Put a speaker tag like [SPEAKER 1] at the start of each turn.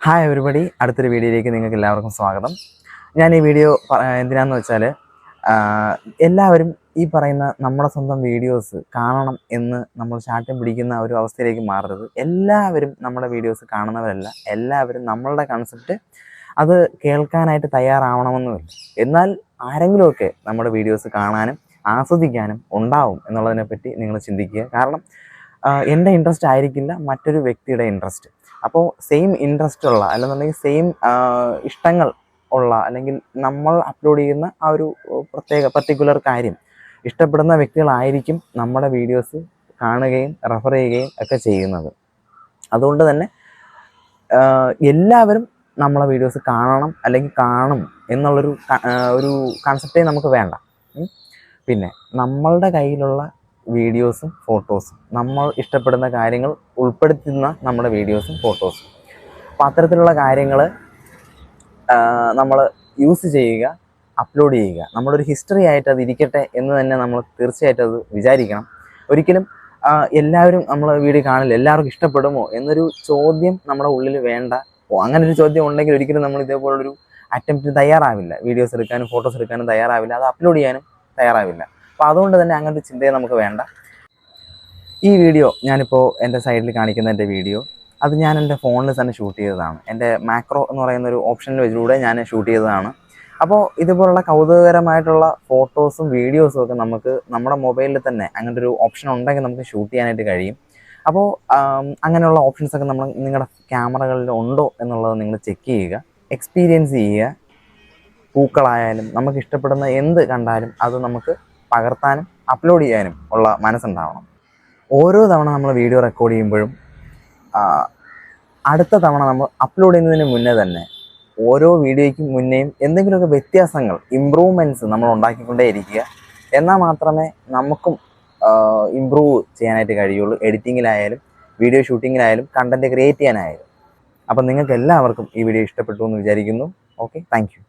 [SPEAKER 1] Hi everybody, അടുത്തൊരു വീഡിയോയിലേക്ക് നിങ്ങൾക്ക് എല്ലാവർക്കും സ്വാഗതം. ഞാൻ ഈ വീഡിയോ എന്തിനാന്ന് വെച്ചാൽ എല്ലാവരും ഈ പറയുന്ന നമ്മുടെ സ്വന്തം വീഡിയോസ് കാണണം എന്ന് നമ്മൾ ശാഠ്യം പിടിക്കുന്ന ഒരു അവസ്ഥയിലേക്ക് മാറരുത്. എല്ലാവരും നമ്മുടെ വീഡിയോസ് കാണുന്നവരല്ല, എല്ലാവരും നമ്മളുടെ കൺസെപ്റ്റ് അത് കേൾക്കാനായിട്ട് തയ്യാറാവണമെന്നുമില്ല. എന്നാൽ ആരെങ്കിലുമൊക്കെ നമ്മുടെ വീഡിയോസ് കാണാനും ആസ്വദിക്കാനും ഉണ്ടാവും എന്നുള്ളതിനെപ്പറ്റി നിങ്ങൾ ചിന്തിക്കുക. കാരണം എൻ്റെ ഇൻട്രസ്റ്റ് ആയിരിക്കില്ല മറ്റൊരു വ്യക്തിയുടെ ഇൻട്രസ്റ്റ്. അപ്പോൾ സെയിം ഇൻട്രസ്റ്റ് ഉള്ള അല്ലെന്നുണ്ടെങ്കിൽ സെയിം ഇഷ്ടങ്ങൾ ഉള്ള അല്ലെങ്കിൽ നമ്മൾ അപ്ലോഡ് ചെയ്യുന്ന ആ ഒരു പർട്ടിക്കുലർ കാര്യം ഇഷ്ടപ്പെടുന്ന വ്യക്തികളായിരിക്കും നമ്മുടെ വീഡിയോസ് കാണുകയും റെഫർ ചെയ്യുകയും ഒക്കെ ചെയ്യുന്നത്. അതുകൊണ്ട് തന്നെ എല്ലാവരും നമ്മളെ വീഡിയോസ് കാണണം അല്ലെങ്കിൽ കാണും എന്നുള്ളൊരു ഒരു കൺസെപ്റ്റേ നമുക്ക് വേണ്ട. പിന്നെ നമ്മളുടെ കയ്യിലുള്ള വീഡിയോസും ഫോട്ടോസും നമ്മൾ ഇഷ്ടപ്പെടുന്ന കാര്യങ്ങൾ ഉൾപ്പെടുത്തുന്ന നമ്മുടെ വീഡിയോസും ഫോട്ടോസും, അപ്പം അത്തരത്തിലുള്ള കാര്യങ്ങൾ നമ്മൾ യൂസ് ചെയ്യുക, അപ്ലോഡ് ചെയ്യുക. നമ്മളൊരു ഹിസ്റ്ററി ആയിട്ട് അത് ഇരിക്കട്ടെ എന്ന് തന്നെ നമ്മൾ തീർച്ചയായിട്ടും അത് വിചാരിക്കണം. ഒരിക്കലും എല്ലാവരും നമ്മൾ വീഡിയോ കാണില്ല, എല്ലാവർക്കും ഇഷ്ടപ്പെടുമോ എന്നൊരു ചോദ്യം നമ്മുടെ ഉള്ളിൽ വേണ്ട. അങ്ങനെ ഒരു ചോദ്യം ഉണ്ടെങ്കിൽ ഒരിക്കലും നമ്മൾ ഇതേപോലൊരു അറ്റംപ്റ്റിന് തയ്യാറാവില്ല. വീഡിയോസ് എടുക്കാനും ഫോട്ടോസ് എടുക്കാനും തയ്യാറാവില്ല, അത് അപ്ലോഡ് ചെയ്യാനും തയ്യാറാവില്ല. അപ്പോൾ അതുകൊണ്ട് തന്നെ അങ്ങനത്തെ ചിന്തയെ നമുക്ക് വേണ്ട. ഈ വീഡിയോ ഞാനിപ്പോൾ എൻ്റെ സൈഡിൽ കാണിക്കുന്ന എൻ്റെ വീഡിയോ അത് ഞാൻ എൻ്റെ ഫോണിൽ തന്നെ ഷൂട്ട് ചെയ്തതാണ്. എൻ്റെ മാക്രോ എന്ന് പറയുന്നൊരു ഓപ്ഷനിൽ വെച്ചിലൂടെ ഞാൻ ഷൂട്ട് ചെയ്തതാണ്. അപ്പോൾ ഇതുപോലുള്ള കൗതുകകരമായിട്ടുള്ള ഫോട്ടോസും വീഡിയോസും ഒക്കെ നമുക്ക് നമ്മുടെ മൊബൈലിൽ തന്നെ അങ്ങനത്തെ ഒരു ഓപ്ഷൻ ഉണ്ടെങ്കിൽ നമുക്ക് ഷൂട്ട് ചെയ്യാനായിട്ട് കഴിയും. അപ്പോൾ അങ്ങനെയുള്ള ഓപ്ഷൻസൊക്കെ നിങ്ങളുടെ ക്യാമറകളിൽ ഉണ്ടോ എന്നുള്ളത് നിങ്ങൾ ചെക്ക് ചെയ്യുക, എക്സ്പീരിയൻസ് ചെയ്യുക. പൂക്കളായാലും നമുക്ക് ഇഷ്ടപ്പെടുന്ന എന്ത് കണ്ടാലും അത് നമുക്ക് പകർത്താനും അപ്ലോഡ് ചെയ്യാനും ഉള്ള മനസ്സുണ്ടാവണം. ഓരോ തവണ നമ്മൾ വീഡിയോ റെക്കോർഡ് ചെയ്യുമ്പോഴും അടുത്ത തവണ നമ്മൾ അപ്ലോഡ് ചെയ്യുന്നതിന് മുന്നേ തന്നെ ഓരോ വീഡിയോയ്ക്കും മുന്നേയും എന്തെങ്കിലുമൊക്കെ വ്യത്യാസങ്ങൾ, ഇമ്പ്രൂവ്മെൻറ്റ്സ് നമ്മൾ ഉണ്ടാക്കിക്കൊണ്ടേയിരിക്കുക. എന്നാൽ മാത്രമേ നമുക്കും ഇമ്പ്രൂവ് ചെയ്യാനായിട്ട് കഴിയുള്ളൂ. എഡിറ്റിങ്ങിലായാലും വീഡിയോ ഷൂട്ടിങ്ങിലായാലും കണ്ടൻറ്റ് ക്രിയേറ്റ് ചെയ്യാനായാലും. അപ്പം നിങ്ങൾക്ക് എല്ലാവർക്കും ഈ വീഡിയോ ഇഷ്ടപ്പെട്ടു എന്ന് വിചാരിക്കുന്നു. Okay, thank you.